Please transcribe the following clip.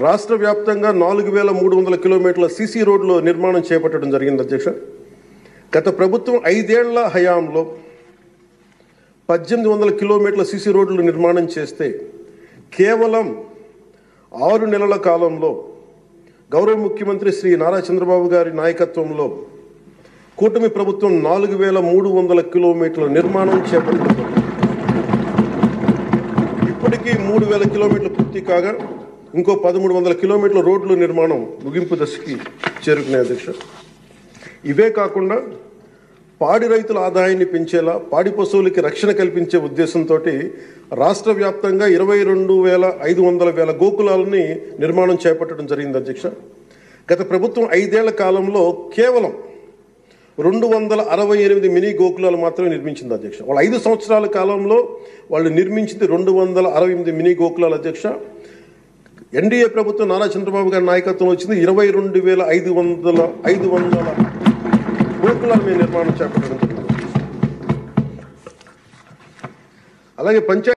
రాష్ట్ర వ్యాప్తంగా 4300 కిలోమీటర్ల సీసీ రోడ్లు నిర్మాణం చేపట్టడం జరిగింది అధ్యక్ష. గత ప్రభుత్వం 5 ఏళ్ల హయాంలో 1800 కిలోమీటర్ల సీసీ రోడ్లు నిర్మాణం చేస్తే కేవలం 6 నెలల కాలంలో గౌరవ ముఖ్యమంత్రి శ్రీ నారా చంద్రబాబు గారి నాయకత్వంలో కూటమి ప్రభుత్వం 4300 కిలోమీటర్ల నిర్మాణం చేపట్టింది. ఇప్పటికీ 3000 కిలోమీటర్లు పూర్తి కాగా ఇంకో 1300 కిలోమీటర్ల రోడ్ల నిర్మాణం ముగింపు దశకి చేరుకునే అధ్యక్ష. ఇవే కాకుండా పాడి రైతుల ఆదాయాన్ని పెంచేలా పాడి పశువులకి రక్షణ కల్పించే ఉద్దేశంతో రాష్ట్ర వ్యాప్తంగా 22,500 గోకులాలని నిర్మాణం చేపట్టడం జరిగింది అధ్యక్ష. గత ప్రభుత్వం 5 ఏళ్ల కాలంలో కేవలం 268 మినీ గోకులాలు మాత్రమే నిర్మించింది అధ్యక్ష. వాళ్ళ 5 సంవత్సరాల కాలంలో వాళ్ళు నిర్మించింది 268 మినీ గోకులాలు అధ్యక్ష. ఎన్డీఏ ప్రభుత్వం నారా చంద్రబాబు గారి నాయకత్వం వచ్చింది 22,500 గోకులాల మీద నిర్మాణం చేపట్టడం జరిగింది. అలాగే పంచాయతీ